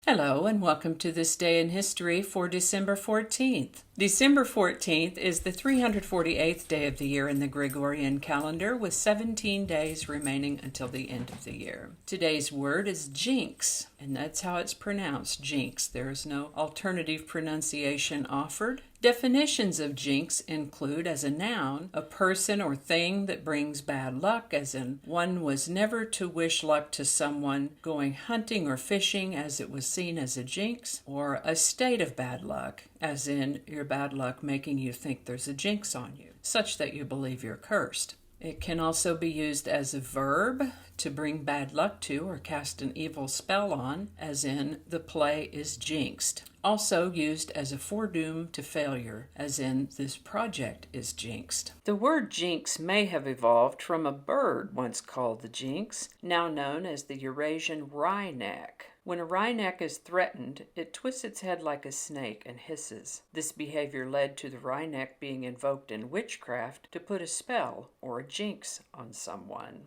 Hello and welcome to this day in history for December 14th. December 14th is the 348th day of the year in the Gregorian calendar, with 17 days remaining until the end of the year. Today's word is Jinx, and that's how it's pronounced, Jinx. There is no alternative pronunciation offered. Definitions of jinx include, as a noun, a person or thing that brings bad luck, as in, one was never to wish luck to someone going hunting or fishing, as it was seen as a jinx, or a state of bad luck, as in your bad luck making you think there's a jinx on you, such that you believe you're cursed. It can also be used as a verb to bring bad luck to or cast an evil spell on, as in, the play is jinxed. Also used as a foredoom to failure, as in, this project is jinxed. The word jinx may have evolved from a bird once called the jinx, now known as the Eurasian wryneck. When a wryneck is threatened, it twists its head like a snake and hisses. This behavior led to the wryneck being invoked in witchcraft to put a spell or a jinx on someone.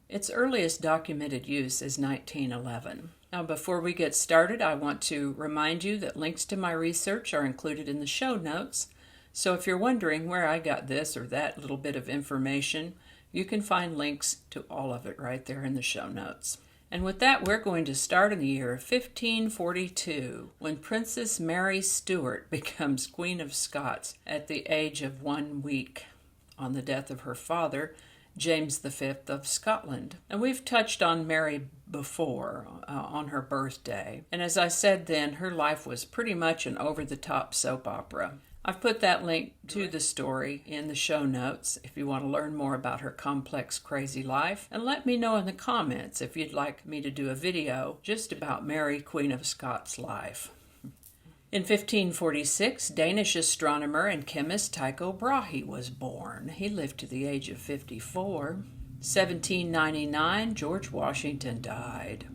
Its earliest documented use is 1911. Now, before we get started, I want to remind you that links to my research are included in the show notes. So if you're wondering where I got this or that little bit of information, you can find links to all of it right there in the show notes. And with that, we're going to start in the year 1542, when Princess Mary Stuart becomes Queen of Scots at the age of 1 week, on the death of her father, James V of Scotland. And we've touched on Mary before, on her birthday. And as I said then, her life was pretty much an over-the-top soap opera. I've put that link to the story in the show notes if you want to learn more about her complex, crazy life. And let me know in the comments if you'd like me to do a video just about Mary, Queen of Scots' life. In 1546, Danish astronomer and chemist Tycho Brahe was born. He lived to the age of 54. 1799, George Washington died.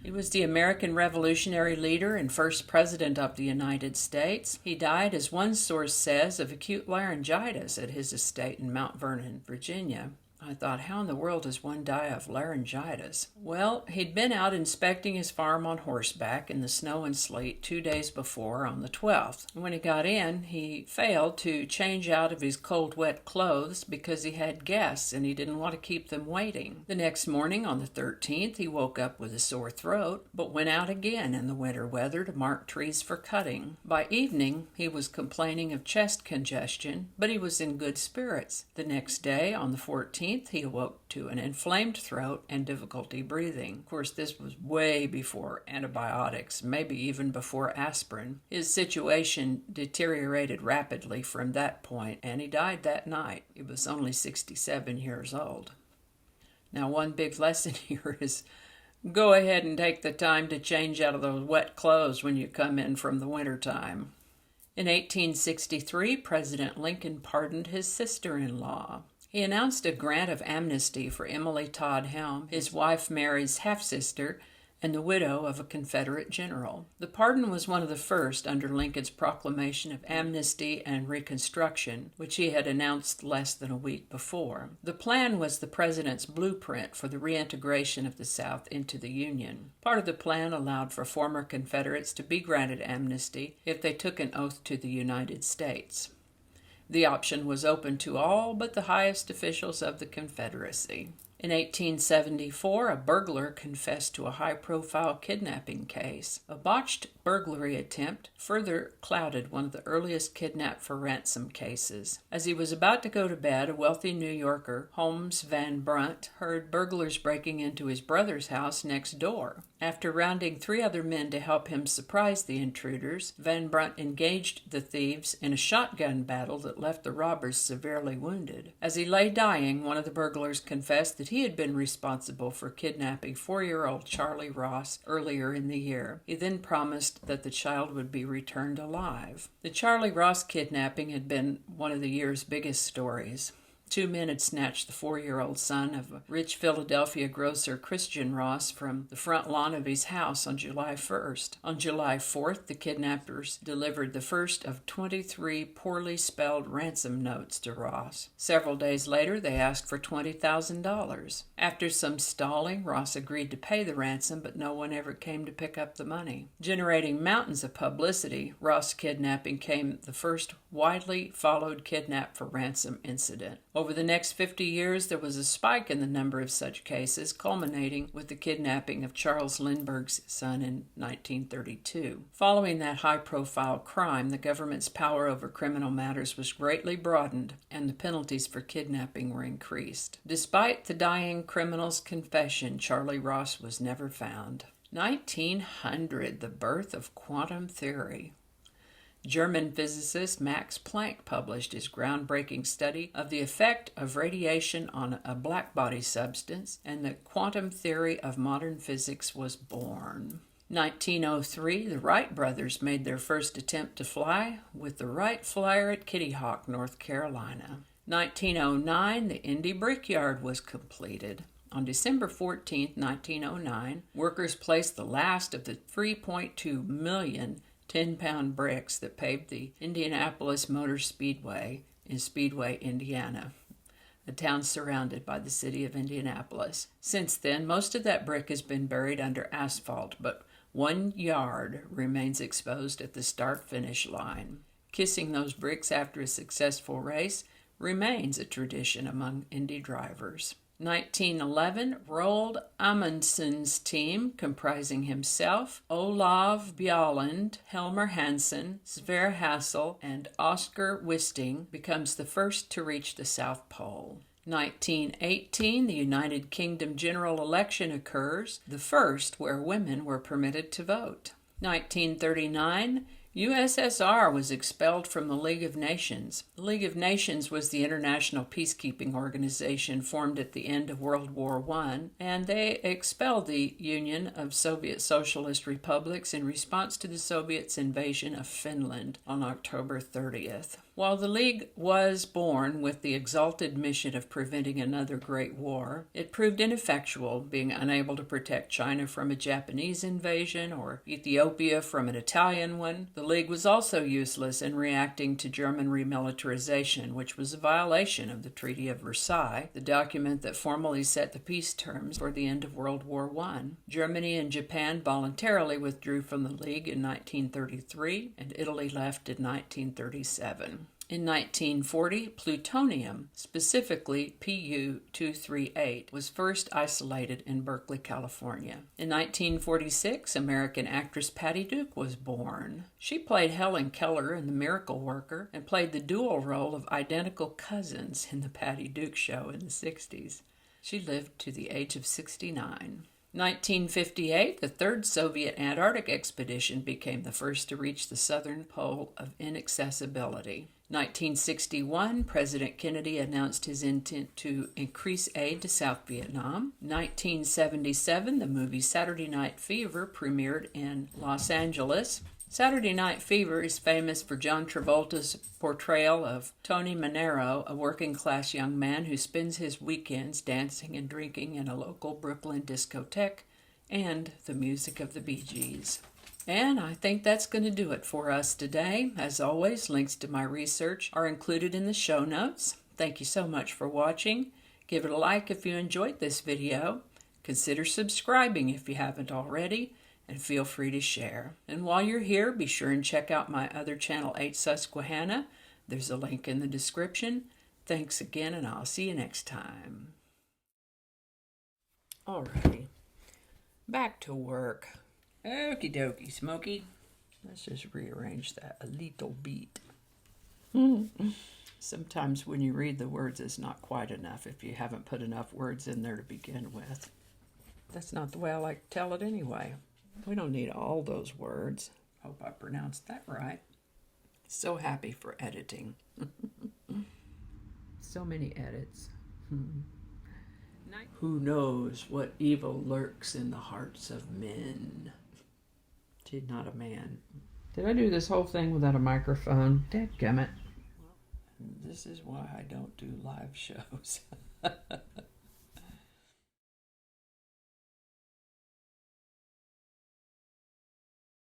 He was the American Revolutionary leader and first president of the United States. He died, as one source says, of acute laryngitis at his estate in Mount Vernon, Virginia. I thought, how in the world does one die of laryngitis? Well, he'd been out inspecting his farm on horseback in the snow and sleet 2 days before on the 12th. When he got in, he failed to change out of his cold, wet clothes because he had guests and he didn't want to keep them waiting. The next morning, on the 13th, he woke up with a sore throat, but went out again in the winter weather to mark trees for cutting. By evening, he was complaining of chest congestion, but he was in good spirits. The next day, on the 14th, he awoke to an inflamed throat and difficulty breathing. Of course, this was way before antibiotics, maybe even before aspirin. His situation deteriorated rapidly from that point, and he died that night. He was only 67 years old. Now, one big lesson here is go ahead and take the time to change out of those wet clothes when you come in from the wintertime. In 1863, President Lincoln pardoned his sister-in-law. He announced a grant of amnesty for Emily Todd Helm, his wife Mary's half-sister, and the widow of a Confederate general. The pardon was one of the first under Lincoln's proclamation of amnesty and Reconstruction, which he had announced less than a week before. The plan was the president's blueprint for the reintegration of the South into the Union. Part of the plan allowed for former Confederates to be granted amnesty if they took an oath to the United States. The option was open to all but the highest officials of the Confederacy. In 1874, a burglar confessed to a high-profile kidnapping case. A botched burglary attempt further clouded one of the earliest kidnap-for-ransom cases. As he was about to go to bed, a wealthy New Yorker, Holmes Van Brunt, heard burglars breaking into his brother's house next door. After rounding 3 other men to help him surprise the intruders, Van Brunt engaged the thieves in a shotgun battle that left the robbers severely wounded. As he lay dying, one of the burglars confessed that he had been responsible for kidnapping 4-year-old Charlie Ross earlier in the year. He then promised that the child would be returned alive. The Charlie Ross kidnapping had been one of the year's biggest stories. 2 men had snatched the 4-year-old son of a rich Philadelphia grocer, Christian Ross, from the front lawn of his house on July 1st. On July 4th, the kidnappers delivered the first of 23 poorly spelled ransom notes to Ross. Several days later, they asked for $20,000. After some stalling, Ross agreed to pay the ransom, but no one ever came to pick up the money. Generating mountains of publicity, Ross kidnapping became the first widely followed kidnap for ransom incident. Over the next 50 years, there was a spike in the number of such cases, culminating with the kidnapping of Charles Lindbergh's son in 1932. Following that high-profile crime, the government's power over criminal matters was greatly broadened, and the penalties for kidnapping were increased. Despite the dying criminal's confession, Charlie Ross was never found. 1900, the birth of quantum theory. German physicist Max Planck published his groundbreaking study of the effect of radiation on a blackbody substance, and the quantum theory of modern physics was born. 1903, the Wright Brothers made their first attempt to fly with the Wright Flyer at Kitty Hawk, North Carolina. 1909, the Indy Brickyard was completed. On December 14, 1909, workers placed the last of the 3.2 million 10-pound bricks that paved the Indianapolis Motor Speedway in Speedway, Indiana, a town surrounded by the city of Indianapolis. Since then, most of that brick has been buried under asphalt, but 1 yard remains exposed at the start-finish line. Kissing those bricks after a successful race remains a tradition among Indy drivers. 1911, Roald Amundson's team, comprising himself, Olav Bjaaland, Helmer Hansen, Sverre Hassel, and Oscar Wisting, becomes the first to reach the South Pole. 1918, the United Kingdom general election occurs, the first where women were permitted to vote. 1939, USSR was expelled from the League of Nations. The League of Nations was the international peacekeeping organization formed at the end of World War I, and they expelled the Union of Soviet Socialist Republics in response to the Soviets' invasion of Finland on October 30th. While the League was born with the exalted mission of preventing another Great War, it proved ineffectual, being unable to protect China from a Japanese invasion or Ethiopia from an Italian one. The League was also useless in reacting to German remilitarization, which was a violation of the Treaty of Versailles, the document that formally set the peace terms for the end of World War I. Germany and Japan voluntarily withdrew from the League in 1933, and Italy left in 1937. In 1940, plutonium, specifically Pu-238, was first isolated in Berkeley, California. In 1946, American actress Patty Duke was born. She played Helen Keller in The Miracle Worker and played the dual role of identical cousins in The Patty Duke Show in the 60s. She lived to the age of 69. 1958, the third Soviet Antarctic expedition became the first to reach the southern pole of inaccessibility. 1961, President Kennedy announced his intent to increase aid to South Vietnam. 1977, the movie Saturday Night Fever premiered in Los Angeles. Saturday Night Fever is famous for John Travolta's portrayal of Tony Manero, a working-class young man who spends his weekends dancing and drinking in a local Brooklyn discotheque, and the music of the Bee Gees. And I think that's going to do it for us today. As always, links to my research are included in the show notes. Thank you so much for watching. Give it a like if you enjoyed this video. Consider subscribing if you haven't already, and feel free to share. And while you're here, be sure and check out my other channel, 8 Susquehanna. There's a link in the description. Thanks again, and I'll see you next time. Alrighty, back to work. Okie dokie, Smokey. Let's just rearrange that a little bit. Sometimes when you read the words, it's not quite enough if you haven't put enough words in there to begin with. That's not the way I like to tell it anyway. We don't need all those words. Hope I pronounced that right. So happy for editing. So many edits. Who knows what evil lurks in the hearts of men? She's not a man. Did I do this whole thing without a microphone? Dadgummit. This This is why I don't do live shows.